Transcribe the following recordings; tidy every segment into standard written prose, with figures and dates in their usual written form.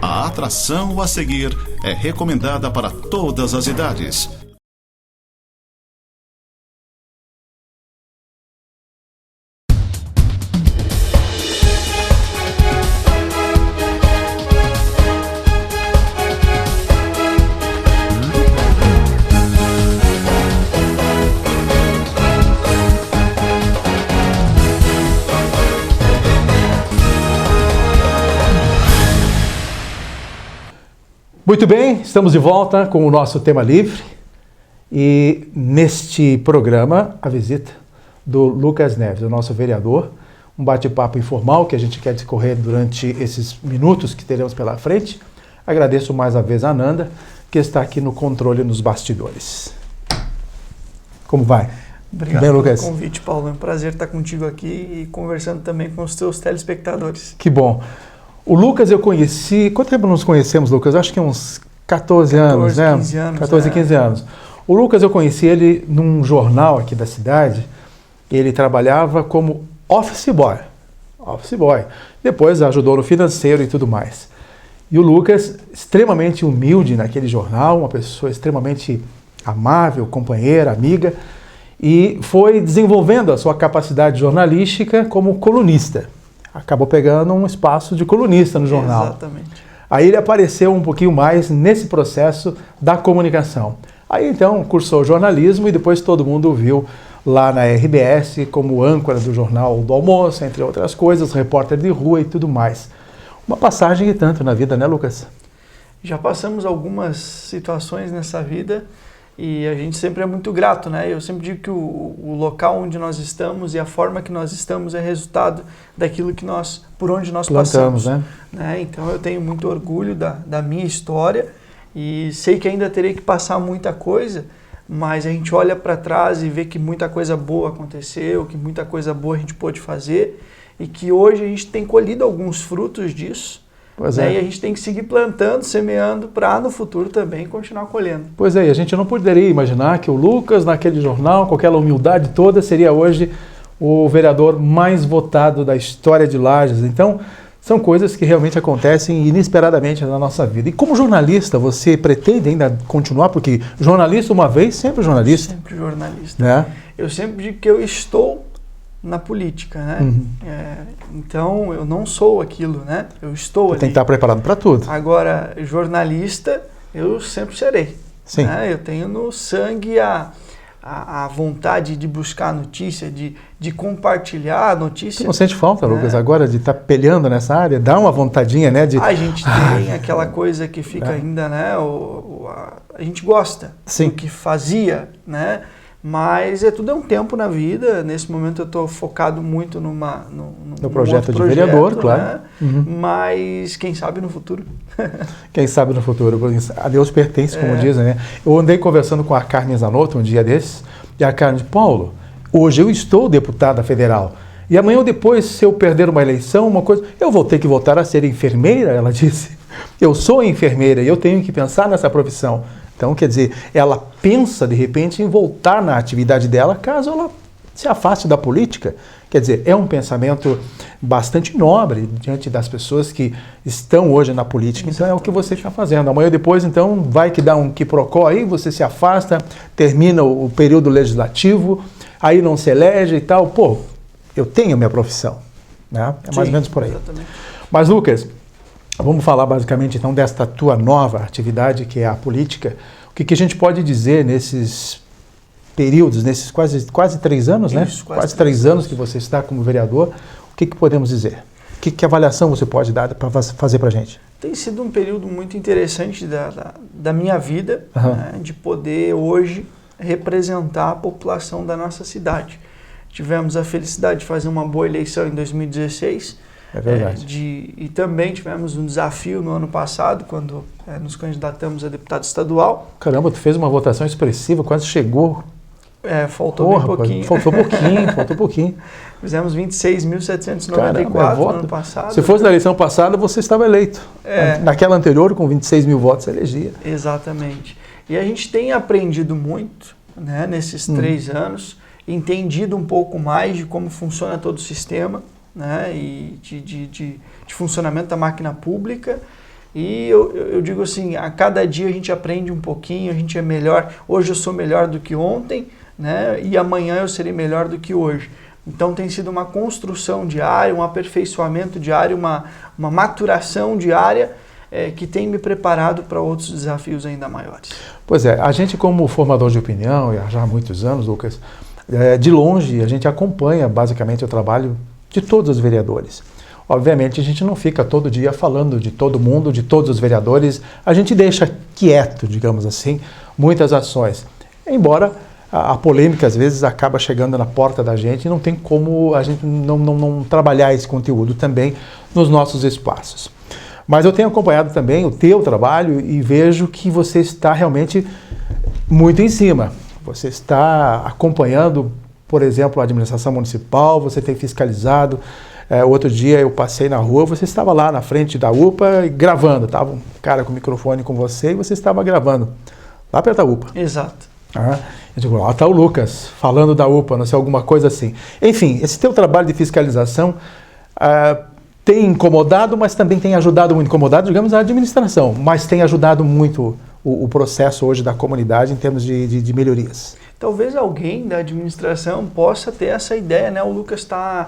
A atração a seguir é recomendada para todas as idades. Muito bem, estamos de volta com o nosso tema livre e neste programa a visita do Lucas Neves, o nosso vereador, um bate-papo informal que a gente quer discorrer durante esses minutos que teremos pela frente. Agradeço mais uma vez a Ananda, que está aqui no controle nos bastidores. Como vai? Obrigado bem, pelo Lucas? convite, Paulo. É um prazer estar contigo aqui e conversando também com os teus telespectadores. Que bom. O Lucas eu conheci... Quanto tempo nos conhecemos, Lucas? Acho que uns 14 anos, né? 15 anos. 14, 15 anos. O Lucas eu conheci ele num jornal aqui da cidade. Ele trabalhava como office boy. Office boy. Depois ajudou no financeiro e tudo mais. E o Lucas, extremamente humilde naquele jornal, uma pessoa extremamente amável, companheira, amiga, e foi desenvolvendo a sua capacidade jornalística como colunista. Acabou pegando um espaço de colunista no jornal. Exatamente. Aí ele apareceu um pouquinho mais nesse processo da comunicação. Aí então cursou jornalismo e depois todo mundo o viu lá na RBS como âncora do Jornal do Almoço, entre outras coisas, repórter de rua e tudo mais. Uma passagem e tanto na vida, né, Lucas? Já passamos algumas situações nessa vida e a gente sempre é muito grato, né? Eu sempre digo que o local onde nós estamos e a forma que nós estamos é resultado daquilo que por onde nós plantamos, passamos. Né? Então eu tenho muito orgulho da minha história e sei que ainda terei que passar muita coisa, mas a gente olha para trás e vê que muita coisa boa aconteceu, que muita coisa boa a gente pôde fazer e que hoje a gente tem colhido alguns frutos disso. Pois né? é. E a gente tem que seguir plantando, semeando para no futuro também continuar colhendo. Pois é, e a gente não poderia imaginar que o Lucas, naquele jornal, com aquela humildade toda, seria hoje o vereador mais votado da história de Lages. Então, são coisas que realmente acontecem inesperadamente na nossa vida. E como jornalista, você pretende ainda continuar? Porque jornalista uma vez, sempre jornalista. Sempre jornalista. Né? Eu sempre digo que eu estou na política, né? Uhum. Então, eu não sou aquilo, né? Eu estou ali. Tem que estar preparado para tudo. Agora, jornalista, eu sempre serei. Sim. Né? Eu tenho no sangue a vontade de buscar notícia, de compartilhar a notícia. Você não sente falta, Lucas, agora de estar peleando nessa área? Dá uma vontadinha, né? A gente tem aquela coisa que fica ainda, né? A gente gosta Sim. do que fazia, né? Mas tudo é um tempo na vida. Nesse momento eu estou focado muito no projeto de vereador, claro. Né? Uhum. Mas quem sabe no futuro. Quem sabe no futuro. A Deus pertence, como dizem, né? Eu andei conversando com a Carmen Zanotto um dia desses, e a Carmen disse, Paulo, hoje eu estou deputada federal. E amanhã ou depois, se eu perder uma eleição, uma coisa, eu vou ter que voltar a ser enfermeira, ela disse. Eu sou enfermeira e eu tenho que pensar nessa profissão. Então, quer dizer, ela pensa, de repente, em voltar na atividade dela caso ela se afaste da política. Quer dizer, é um pensamento bastante nobre diante das pessoas que estão hoje na política. Então, é o que você está fazendo. Amanhã depois, então, vai que dá um quiprocó aí, você se afasta, termina o período legislativo, aí não se elege e tal. Pô, eu tenho minha profissão. Né? É mais ou menos por aí. Exatamente. Mas, Lucas, vamos falar basicamente então desta tua nova atividade que é a política. O que a gente pode dizer nesses períodos, nesses quase 3 anos, né? Isso, quase 3 anos que você está como vereador, o que podemos dizer? Que avaliação você pode dar para fazer para a gente? Tem sido um período muito interessante da minha vida, né, de poder hoje representar a população da nossa cidade. Tivemos a felicidade de fazer uma boa eleição em 2016. É verdade. E também tivemos um desafio no ano passado, quando nos candidatamos a deputado estadual. Caramba, tu fez uma votação expressiva, quase chegou. Faltou bem pouquinho. Faltou pouquinho. Fizemos 26.794 no ano passado. Se fosse na eleição passada, você estava eleito. Naquela anterior, com 26 mil votos, você elegia. Exatamente. E a gente tem aprendido muito, né, nesses 3 anos, entendido um pouco mais de como funciona todo o sistema, né, e de funcionamento da máquina pública, E eu digo assim, a cada dia a gente aprende um pouquinho, a gente é melhor. Hoje eu sou melhor do que ontem, né? E amanhã eu serei melhor do que hoje. Então tem sido uma construção diária, um aperfeiçoamento diário, uma maturação diária que tem me preparado para outros desafios ainda maiores. Pois é, a gente como formador de opinião, e já há muitos anos, Lucas, de longe a gente acompanha basicamente o trabalho de todos os vereadores. Obviamente a gente não fica todo dia falando de todo mundo, de todos os vereadores, a gente deixa quieto, digamos assim, muitas ações. Embora a polêmica às vezes acaba chegando na porta da gente e não tem como a gente não trabalhar esse conteúdo também nos nossos espaços. Mas eu tenho acompanhado também o teu trabalho e vejo que você está realmente muito em cima. Você está acompanhando, por exemplo, a administração municipal, você tem fiscalizado. Outro dia eu passei na rua, você estava lá na frente da UPA gravando, estava um cara com o microfone com você e você estava gravando lá perto da UPA. Exato. Eu digo, lá está o Lucas falando da UPA, não sei, alguma coisa assim. Enfim, esse teu trabalho de fiscalização tem incomodado, mas também tem ajudado muito, incomodado, digamos, a administração, mas tem ajudado muito o processo hoje da comunidade em termos de melhorias. Talvez alguém da administração possa ter essa ideia, né? O Lucas está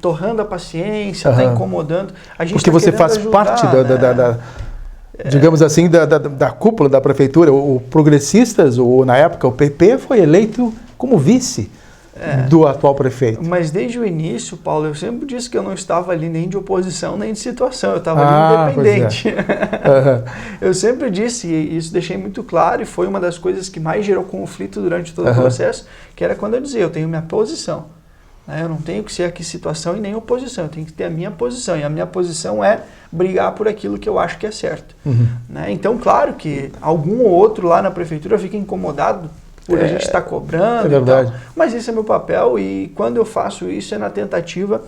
torrando a paciência, está incomodando. A gente porque você faz parte digamos assim, da cúpula da prefeitura. O Progressistas, ou na época o PP, foi eleito como vice do atual prefeito. Mas desde o início, Paulo, eu sempre disse que eu não estava ali nem de oposição, nem de situação, eu estava ali independente. Eu sempre disse, e isso deixei muito claro, e foi uma das coisas que mais gerou conflito durante todo o processo, que era quando eu dizia, eu tenho minha posição. Eu não tenho que ser aqui situação e nem oposição, eu tenho que ter a minha posição, e a minha posição é brigar por aquilo que eu acho que é certo. Então, claro que algum ou outro lá na prefeitura fica incomodado por a gente estar cobrando, verdade. Mas esse é meu papel, e quando eu faço isso é na tentativa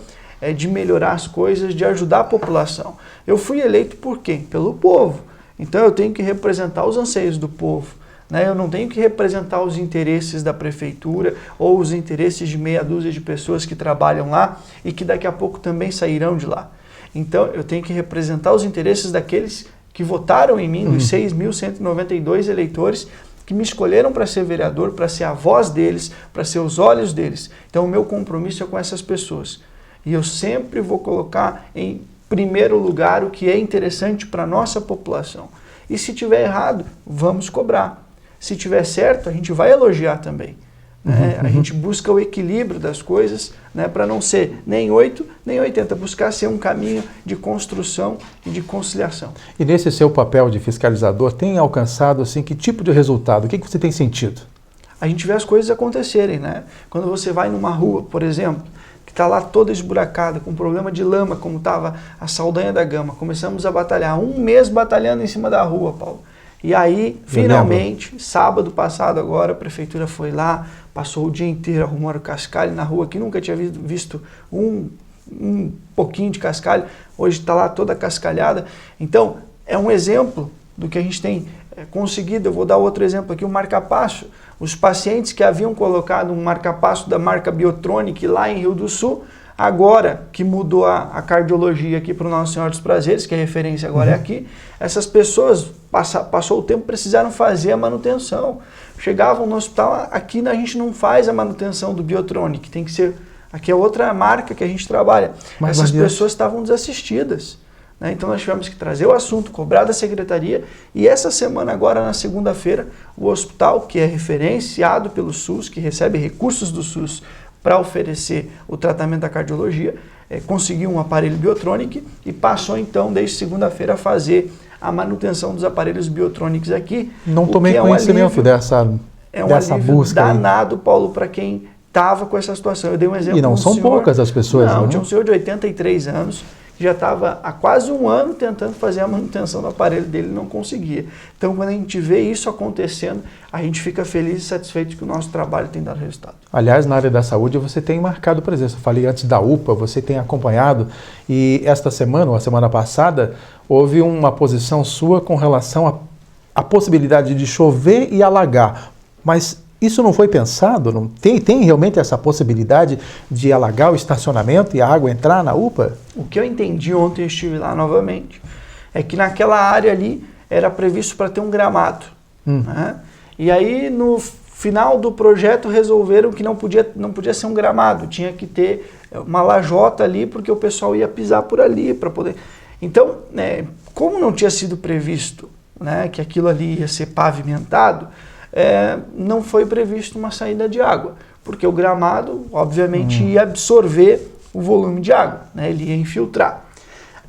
de melhorar as coisas, de ajudar a população. Eu fui eleito por quem? Pelo povo. Então eu tenho que representar os anseios do povo. Eu não tenho que representar os interesses da prefeitura ou os interesses de meia dúzia de pessoas que trabalham lá e que daqui a pouco também sairão de lá. Então eu tenho que representar os interesses daqueles que votaram em mim, os 6.192 eleitores que me escolheram para ser vereador, para ser a voz deles, para ser os olhos deles. Então o meu compromisso é com essas pessoas. E eu sempre vou colocar em primeiro lugar o que é interessante para a nossa população. E se tiver errado, vamos cobrar. Se tiver certo, a gente vai elogiar também. A gente busca o equilíbrio das coisas, para não ser nem 8, nem 80, buscar ser um caminho de construção e de conciliação. E nesse seu papel de fiscalizador, tem alcançado assim, que tipo de resultado? O que você tem sentido? A gente vê as coisas acontecerem. Quando você vai numa rua, por exemplo, que está lá toda esburacada, com problema de lama, como estava a Saldanha da Gama, começamos a batalhar, 1 mês batalhando em cima da rua, Paulo. E aí, finalmente, sábado passado agora, a prefeitura foi lá, passou o dia inteiro arrumando cascalho na rua, que nunca tinha visto um pouquinho de cascalho, hoje está lá toda cascalhada. Então, é um exemplo do que a gente tem conseguido. Eu vou dar outro exemplo aqui, o marca-passo. Os pacientes que haviam colocado um marca-passo da marca Biotronic lá em Rio do Sul, agora que mudou a cardiologia aqui para o Nossa Senhora dos Prazeres, que a referência agora é aqui, essas pessoas, passou o tempo, precisaram fazer a manutenção. Chegavam no hospital, aqui a gente não faz a manutenção do Biotronic, tem que ser, aqui é outra marca que a gente trabalha. Mas essas pessoas estavam desassistidas. Então nós tivemos que trazer o assunto, cobrar da secretaria, e essa semana agora, na segunda-feira, o hospital, que é referenciado pelo SUS, que recebe recursos do SUS, para oferecer o tratamento da cardiologia, conseguiu um aparelho Biotronic e passou então, desde segunda-feira, a fazer a manutenção dos aparelhos Biotronics aqui. Não tomei conhecimento dessa busca. Danado, Paulo, para quem estava com essa situação. Eu dei um exemplo. E não são poucas as pessoas. Não, tinha um senhor de 83 anos, que já estava há quase 1 ano tentando fazer a manutenção do aparelho dele e não conseguia. Então, quando a gente vê isso acontecendo, a gente fica feliz e satisfeito que o nosso trabalho tem dado resultado. Aliás, na área da saúde, você tem marcado presença. Eu falei antes da UPA, você tem acompanhado, e esta semana, ou a semana passada, houve uma posição sua com relação à possibilidade de chover e alagar. Mas isso não foi pensado? Não tem realmente essa possibilidade de alagar o estacionamento e a água entrar na UPA? O que eu entendi ontem, eu estive lá novamente, é que naquela área ali era previsto para ter um gramado. Né? E aí no final do projeto resolveram que não podia ser um gramado, tinha que ter uma lajota ali porque o pessoal ia pisar por ali para poder... Então, como não tinha sido previsto, né, que aquilo ali ia ser pavimentado, não foi previsto uma saída de água, porque o gramado, obviamente, ia absorver o volume de água, né, ele ia infiltrar.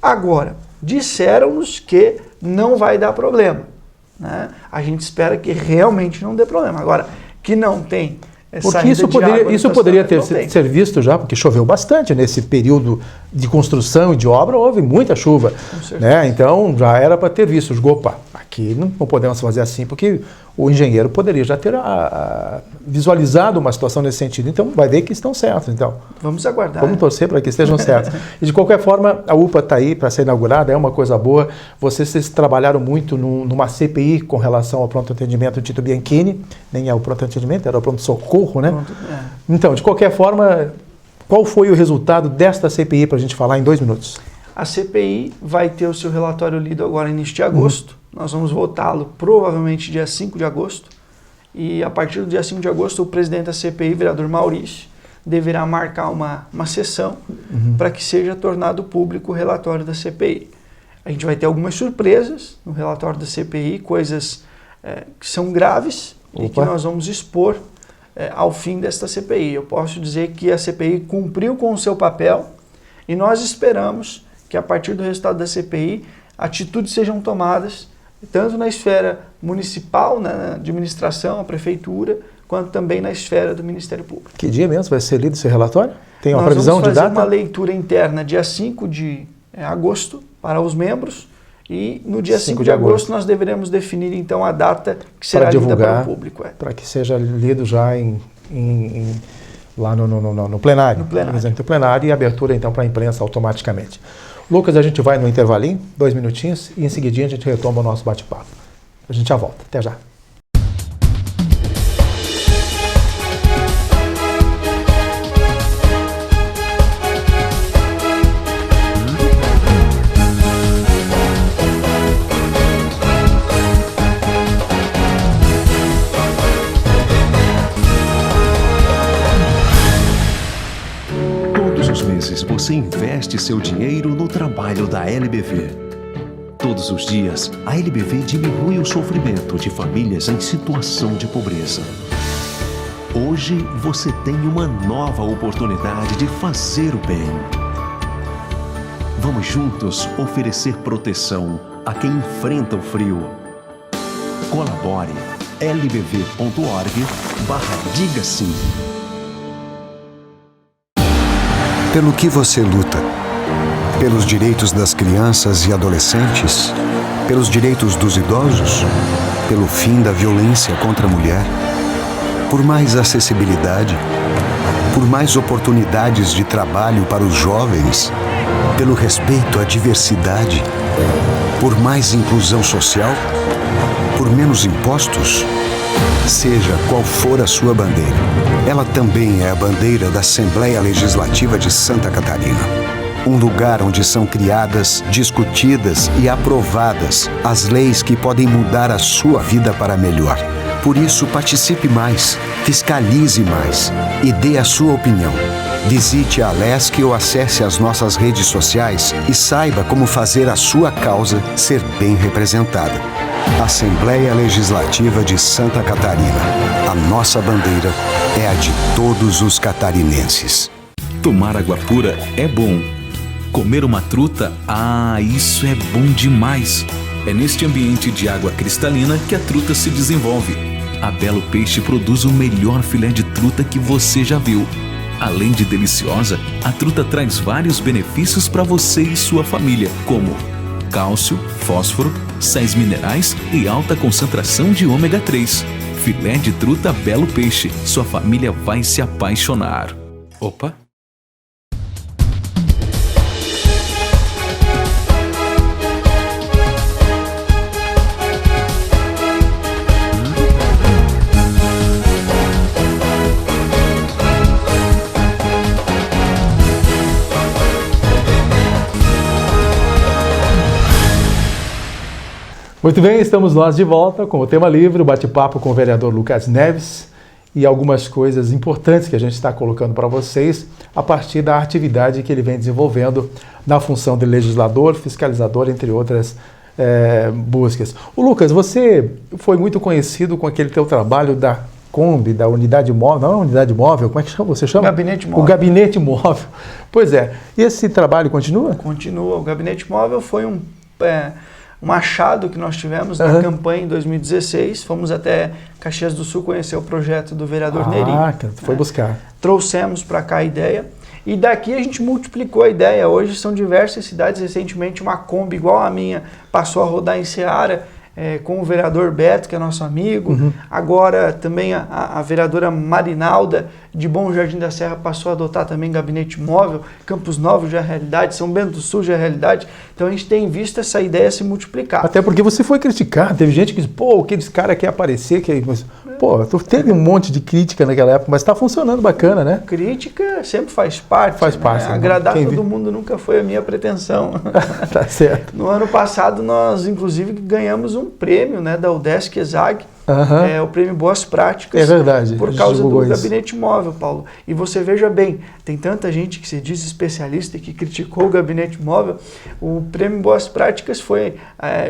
Agora, disseram-nos que não vai dar problema, né? A gente espera que realmente não dê problema. Agora, que não tem porque isso poderia ter ser visto já, porque choveu bastante nesse período de construção e de obra, houve muita chuva, né? Então já era para ter visto. Opa, aqui não podemos fazer assim, porque o engenheiro poderia já ter visualizado uma situação nesse sentido. Então vai ver que estão certos. Então vamos aguardar. Vamos torcer para que estejam certos. E de qualquer forma, a UPA está aí para ser inaugurada, é uma coisa boa. Vocês trabalharam muito numa CPI com relação ao pronto atendimento do Tito Bianchini, nem é o pronto atendimento, era o pronto socorro, né? Então, de qualquer forma, qual foi o resultado desta CPI para a gente falar em 2 minutos? A CPI vai ter o seu relatório lido agora no início de agosto. Nós vamos votá-lo provavelmente dia 5 de agosto. E a partir do dia 5 de agosto, o presidente da CPI, vereador Maurício, deverá marcar uma sessão para que seja tornado público o relatório da CPI. A gente vai ter algumas surpresas no relatório da CPI, coisas que são graves e que nós vamos expor ao fim desta CPI. Eu posso dizer que a CPI cumpriu com o seu papel e nós esperamos que a partir do resultado da CPI atitudes sejam tomadas tanto na esfera municipal, na administração, a prefeitura, quanto também na esfera do Ministério Público. Que dia mesmo vai ser lido esse relatório? Tem uma previsão de data? Nós vamos fazer uma leitura interna dia 5 de agosto para os membros e no dia 5 de agosto nós deveremos definir então a data que será lida para o público. Para que seja lido já lá no plenário. No plenário e abertura então para a imprensa automaticamente. Lucas, a gente vai no intervalinho, 2 minutinhos, e em seguidinho a gente retoma o nosso bate-papo. A gente já volta. Até já. Você investe seu dinheiro no trabalho da LBV. Todos os dias, a LBV diminui o sofrimento de famílias em situação de pobreza. Hoje, você tem uma nova oportunidade de fazer o bem. Vamos juntos oferecer proteção a quem enfrenta o frio. Colabore lbv.org/diga sim. Pelo que você luta? Pelos direitos das crianças e adolescentes? Pelos direitos dos idosos? Pelo fim da violência contra a mulher? Por mais acessibilidade? Por mais oportunidades de trabalho para os jovens? Pelo respeito à diversidade? Por mais inclusão social? Por menos impostos? Seja qual for a sua bandeira, ela também é a bandeira da Assembleia Legislativa de Santa Catarina. Um lugar onde são criadas, discutidas e aprovadas as leis que podem mudar a sua vida para melhor. Por isso, participe mais, fiscalize mais e dê a sua opinião. Visite a Alesc ou acesse as nossas redes sociais e saiba como fazer a sua causa ser bem representada. Assembleia Legislativa de Santa Catarina. A nossa bandeira é a de todos os catarinenses. Tomar água pura é bom. Comer uma truta, isso é bom demais. É neste ambiente de água cristalina que a truta se desenvolve. A Belo Peixe produz o melhor filé de truta que você já viu. Além de deliciosa, a truta traz vários benefícios para você e sua família, como cálcio, fósforo, sais minerais e alta concentração de ômega 3. Filé de truta Belo Peixe. Sua família vai se apaixonar. Opa! Muito bem, estamos nós de volta com o tema livre, o bate-papo com o vereador Lucas Neves e algumas coisas importantes que a gente está colocando para vocês a partir da atividade que ele vem desenvolvendo na função de legislador, fiscalizador, entre outras buscas. O Lucas, você foi muito conhecido com aquele teu trabalho da Kombi, da unidade móvel, não é unidade móvel, como é que você chama? Gabinete móvel. O gabinete móvel. Pois é, e esse trabalho continua? Continua. O gabinete móvel foi um achado que nós tivemos na campanha em 2016. Fomos até Caxias do Sul conhecer o projeto do vereador Neri. Foi buscar. Trouxemos para cá a ideia e daqui a gente multiplicou a ideia. Hoje são diversas cidades. Recentemente uma Kombi igual a minha passou a rodar em Ceará com o vereador Beto, que é nosso amigo. Agora também a vereadora Marinalda de Bom Jardim da Serra passou a adotar também gabinete móvel. Campos Novos já é realidade, São Bento do Sul já é realidade. Então a gente tem visto essa ideia se multiplicar. Até porque você foi criticado, teve gente que disse, aqueles caras querem aparecer, teve um monte de crítica naquela época, mas está funcionando bacana, né? Crítica sempre faz parte. Faz parte. Né? Agradar todo mundo nunca foi a minha pretensão. Tá certo. No ano passado nós, inclusive, ganhamos um prêmio, né, da UDESC ESAG, o prêmio Boas Práticas. É verdade. Por causa do gabinete móvel, Paulo. E você veja bem, tem tanta gente que se diz especialista e que criticou o gabinete móvel. O prêmio Boas Práticas foi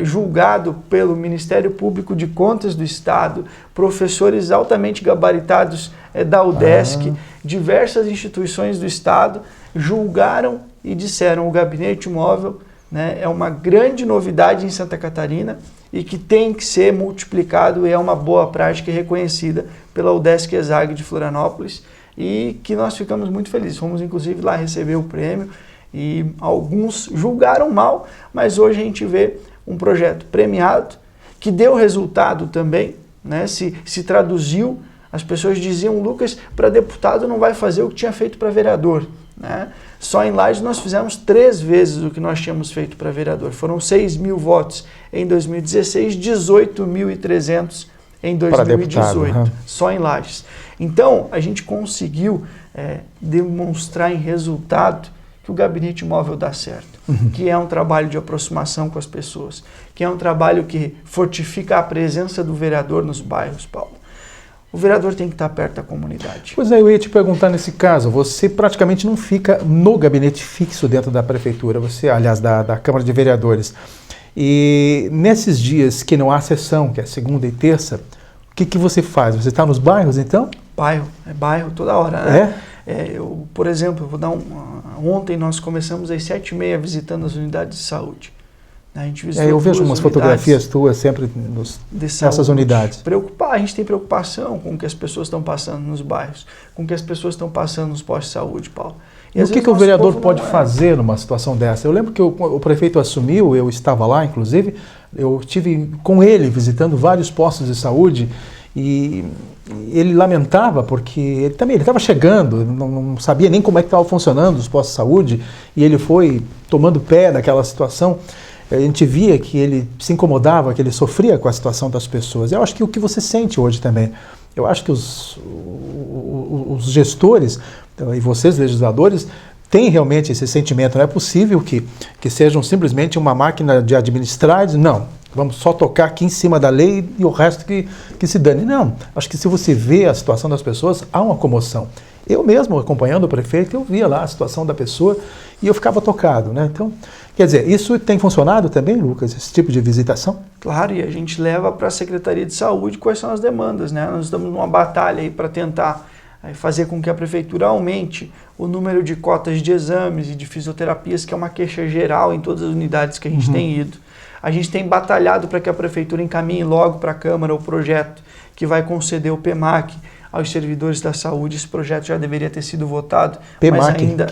julgado pelo Ministério Público de Contas do Estado, professores altamente gabaritados da UDESC, diversas instituições do Estado julgaram e disseram: o gabinete móvel, né, é uma grande novidade em Santa Catarina e que tem que ser multiplicado, e é uma boa prática reconhecida pela UDESC ESAG de Florianópolis, e que nós ficamos muito felizes. Fomos inclusive lá receber o prêmio e alguns julgaram mal, mas hoje a gente vê um projeto premiado, que deu resultado também, né, se traduziu. As pessoas diziam: Lucas, para deputado não vai fazer o que tinha feito para vereador, né? Só em Lages nós fizemos 3 vezes o que nós tínhamos feito para vereador. Foram 6.000 votos em 2016, 18.300 em 2018, só em Lages. Então, a gente conseguiu demonstrar em resultado que o gabinete móvel dá certo, que é um trabalho de aproximação com as pessoas, que é um trabalho que fortifica a presença do vereador nos bairros, Paulo. O vereador tem que estar perto da comunidade. Pois é, eu ia te perguntar nesse caso, você praticamente não fica no gabinete fixo dentro da prefeitura, aliás, da Câmara de Vereadores. E nesses dias que não há sessão, que é segunda e terça, o que você faz? Você está nos bairros, então? Bairro toda hora, né? Eu, por exemplo, vou dar ontem nós começamos às 7h30 visitando as unidades de saúde. A gente eu vejo umas fotografias tuas sempre nessas unidades. A gente tem preocupação com o que as pessoas estão passando nos bairros, com o que as pessoas estão passando nos postos de saúde, Paulo. E o que o vereador pode fazer numa situação dessa? Eu lembro que o prefeito assumiu, eu estava lá, inclusive, eu estive com ele visitando vários postos de saúde e ele lamentava porque ele estava chegando, não sabia nem como é que estava funcionando os postos de saúde, e ele foi tomando pé daquela situação. A gente via que ele se incomodava, que ele sofria com a situação das pessoas. Eu acho que o que você sente hoje também, eu acho que os gestores e vocês, legisladores, têm realmente esse sentimento. Não é possível que sejam simplesmente uma máquina de administrar, não, vamos só tocar aqui em cima da lei e o resto que se dane. Não, acho que se você vê a situação das pessoas, há uma comoção. Eu mesmo, acompanhando o prefeito, eu via lá a situação da pessoa e eu ficava tocado, né? Então, quer dizer, isso tem funcionado também, Lucas, esse tipo de visitação? Claro, e a gente leva para a Secretaria de Saúde quais são as demandas, né? Nós estamos numa batalha aí para tentar fazer com que a prefeitura aumente o número de cotas de exames e de fisioterapias, que é uma queixa geral em todas as unidades que a gente tem ido. A gente tem batalhado para que a prefeitura encaminhe logo para a Câmara o projeto que vai conceder o PEMAC aos servidores da saúde. Esse projeto já deveria ter sido votado, mas ainda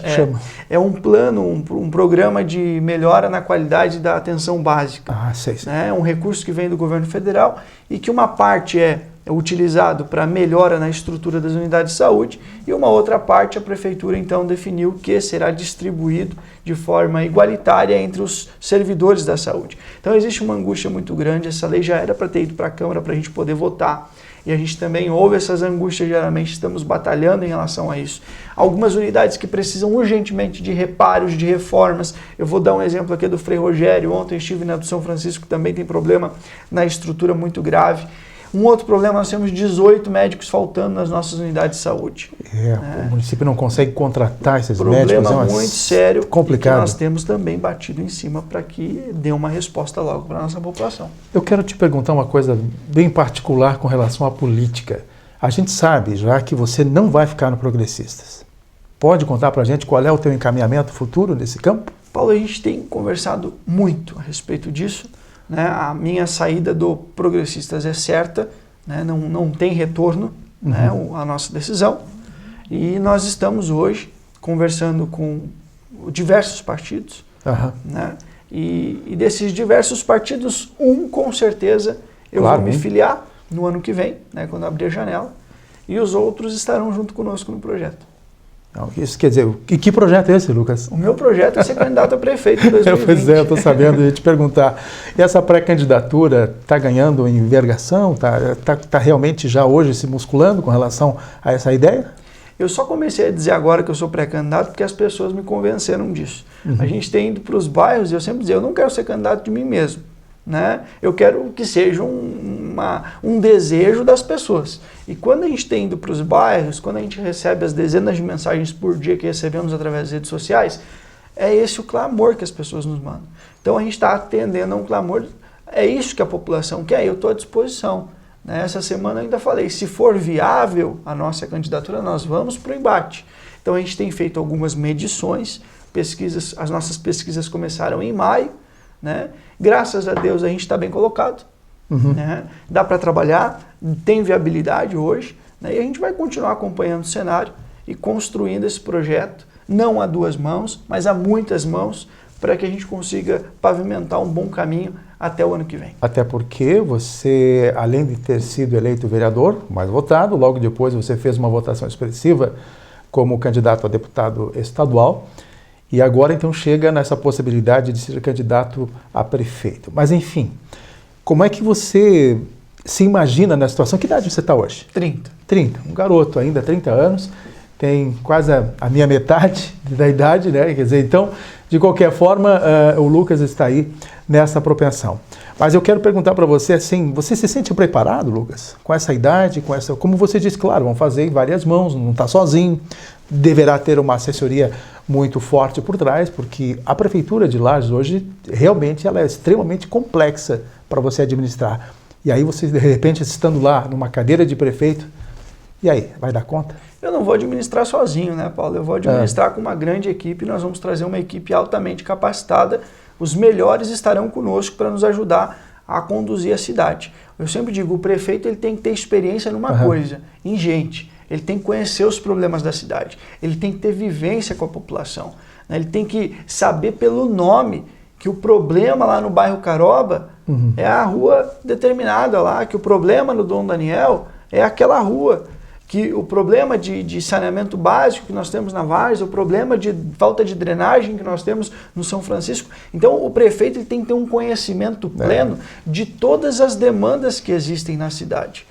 é um plano, um programa de melhora na qualidade da atenção básica. Sei. É um recurso que vem do governo federal e que uma parte é utilizado para melhora na estrutura das unidades de saúde e uma outra parte a prefeitura então definiu que será distribuído de forma igualitária entre os servidores da saúde. Então existe uma angústia muito grande, essa lei já era para ter ido para a Câmara para a gente poder votar e a gente também ouve essas angústias, geralmente estamos batalhando em relação a isso. Algumas unidades que precisam urgentemente de reparos, de reformas, eu vou dar um exemplo aqui do Frei Rogério, ontem estive na do São Francisco, que também tem problema na estrutura muito grave. Um outro problema, nós temos 18 médicos faltando nas nossas unidades de saúde. O município não consegue contratar esses médicos. Problema muito sério, complicado. Que nós temos também batido em cima para que dê uma resposta logo para a nossa população. Eu quero te perguntar uma coisa bem particular com relação à política. A gente sabe já que você não vai ficar no Progressistas. Pode contar para a gente qual é o teu encaminhamento futuro nesse campo? Paulo, a gente tem conversado muito a respeito disso. Né, a minha saída do Progressistas é certa, né, não tem retorno, né, a nossa decisão. E nós estamos hoje conversando com diversos partidos. Né, e desses diversos partidos, com certeza eu vou me filiar no ano que vem, né, quando abrir a janela, e os outros estarão junto conosco no projeto. Isso quer dizer, que projeto é esse, Lucas? O meu projeto é ser candidato a prefeito em 2020. Pois é, eu estou sabendo, eu ia te perguntar. E essa pré-candidatura está ganhando envergação? Está realmente já hoje se musculando com relação a essa ideia? Eu só comecei a dizer agora que eu sou pré-candidato porque as pessoas me convenceram disso. A gente tem ido para os bairros e eu sempre dizia, eu não quero ser candidato de mim mesmo. Né? Eu quero que seja um desejo das pessoas. E quando a gente tem ido para os bairros, quando a gente recebe as dezenas de mensagens por dia que recebemos através das redes sociais, é esse o clamor que as pessoas nos mandam. Então a gente está atendendo a um clamor, é isso que a população quer, eu estou à disposição. Né? Essa semana eu ainda falei, se for viável a nossa candidatura, nós vamos para o embate. Então a gente tem feito algumas medições, as nossas pesquisas começaram em maio, né? Graças a Deus a gente está bem colocado, né? Dá para trabalhar, tem viabilidade hoje, né? E a gente vai continuar acompanhando o cenário e construindo esse projeto, não a duas mãos, mas a muitas mãos, para que a gente consiga pavimentar um bom caminho até o ano que vem. Até porque você, além de ter sido eleito vereador, mais votado, logo depois você fez uma votação expressiva como candidato a deputado estadual, e agora, então, chega nessa possibilidade de ser candidato a prefeito. Mas, enfim, como é que você se imagina na situação? Que idade você está hoje? 30. 30. Um garoto ainda, 30 anos, tem quase a minha metade da idade, né? Quer dizer, então, de qualquer forma, o Lucas está aí nessa propensão. Mas eu quero perguntar para você, assim, você se sente preparado, Lucas? Com essa idade, como você disse, claro, vão fazer em várias mãos, não está sozinho, deverá ter uma assessoria muito forte por trás, porque a Prefeitura de Lages hoje, realmente, ela é extremamente complexa para você administrar. E aí você, de repente, estando lá numa cadeira de prefeito, e aí, vai dar conta? Eu não vou administrar sozinho, né, Paulo? Eu vou administrar com uma grande equipe, nós vamos trazer uma equipe altamente capacitada, os melhores estarão conosco para nos ajudar a conduzir a cidade. Eu sempre digo, o prefeito ele tem que ter experiência numa coisa, em gente. Ele tem que conhecer os problemas da cidade, ele tem que ter vivência com a população, né? Ele tem que saber pelo nome que o problema lá no bairro Caroba é a rua determinada lá, que o problema no Dom Daniel é aquela rua, que o problema de saneamento básico que nós temos na Várzea, o problema de falta de drenagem que nós temos no São Francisco. Então o prefeito ele tem que ter um conhecimento pleno de todas as demandas que existem na cidade.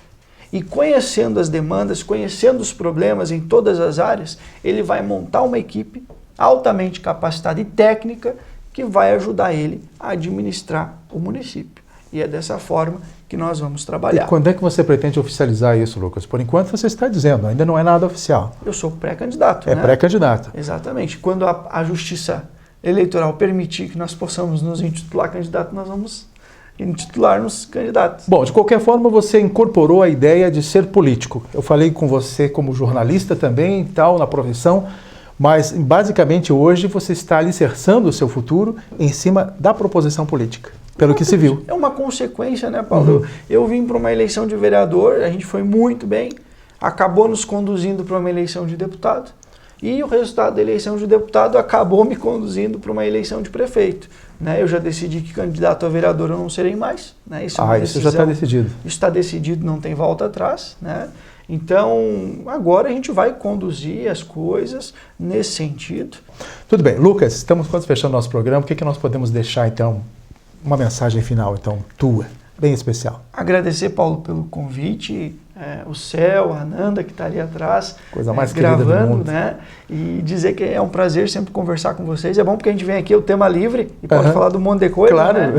E conhecendo as demandas, conhecendo os problemas em todas as áreas, ele vai montar uma equipe altamente capacitada e técnica que vai ajudar ele a administrar o município. E é dessa forma que nós vamos trabalhar. E quando é que você pretende oficializar isso, Lucas? Por enquanto você está dizendo, ainda não é nada oficial. Eu sou pré-candidato, né? É pré-candidato. Exatamente. Quando a Justiça Eleitoral permitir que nós possamos nos intitular candidato, nós vamos intitular-nos candidatos. Bom, de qualquer forma, você incorporou a ideia de ser político. Eu falei com você como jornalista também, tal, na profissão, mas basicamente hoje você está alicerçando o seu futuro em cima da proposição política, pelo que se viu. É uma consequência, né, Paulo? Eu vim para uma eleição de vereador, a gente foi muito bem, acabou nos conduzindo para uma eleição de deputado, e o resultado da eleição de deputado acabou me conduzindo para uma eleição de prefeito. né? Eu já decidi que candidato a vereador eu não serei mais, né? Isso é uma Isso já está decidido. Isso está decidido, não tem volta atrás, né? Então, agora a gente vai conduzir as coisas nesse sentido. Tudo bem. Lucas, estamos quase fechando nosso programa. O que nós podemos deixar, então, uma mensagem final, então, tua, bem especial? Agradecer, Paulo, pelo convite, o Céu, a Ananda, que está ali atrás, coisa mais querida do gravando, mundo. né? E dizer que é um prazer sempre conversar com vocês. É bom porque a gente vem aqui, o tema livre, e pode falar de um monte de coisa, claro. né?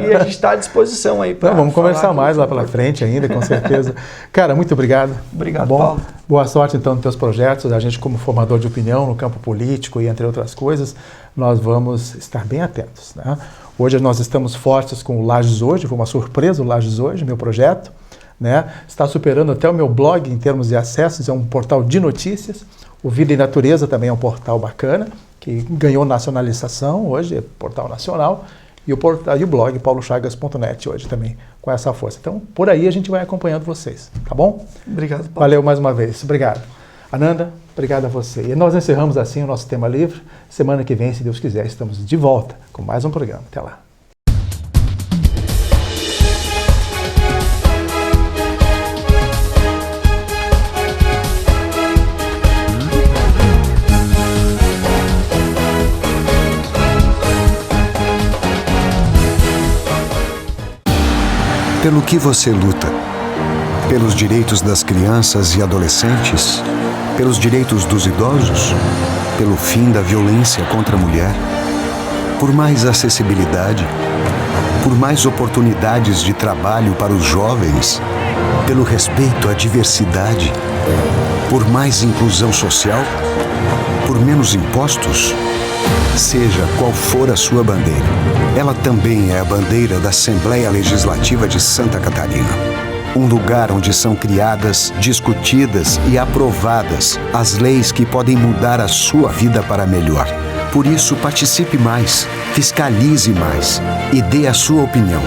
E a gente está à disposição aí para vamos conversar mais lá pela frente ainda, com certeza. Cara, muito obrigado. Obrigado, bom? Paulo. Boa sorte, então, nos teus projetos. A gente, como formador de opinião no campo político e entre outras coisas, nós vamos estar bem atentos, né? Hoje nós estamos fortes com o Lages Hoje, foi uma surpresa o Lages Hoje, meu projeto, né? Está superando até o meu blog em termos de acessos, é um portal de notícias. O Vida e Natureza também é um portal bacana, que ganhou nacionalização hoje, é portal nacional. E o blog paulochagas.net hoje também, com essa força. Então, por aí a gente vai acompanhando vocês, tá bom? Obrigado, Paulo. Valeu mais uma vez. Obrigado. Ananda, obrigado a você. E nós encerramos assim o nosso tema livre. Semana que vem, se Deus quiser, estamos de volta com mais um programa. Até lá. Pelo que você luta? Pelos direitos das crianças e adolescentes? Pelos direitos dos idosos? Pelo fim da violência contra a mulher? Por mais acessibilidade? Por mais oportunidades de trabalho para os jovens? Pelo respeito à diversidade? Por mais inclusão social? Por menos impostos? Seja qual for a sua bandeira, ela também é a bandeira da Assembleia Legislativa de Santa Catarina. Um lugar onde são criadas, discutidas e aprovadas as leis que podem mudar a sua vida para melhor. Por isso, participe mais, fiscalize mais e dê a sua opinião.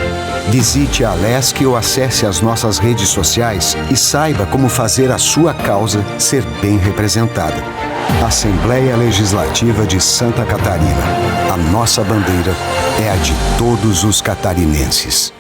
Visite a Alesc ou acesse as nossas redes sociais e saiba como fazer a sua causa ser bem representada. Assembleia Legislativa de Santa Catarina. A nossa bandeira é a de todos os catarinenses.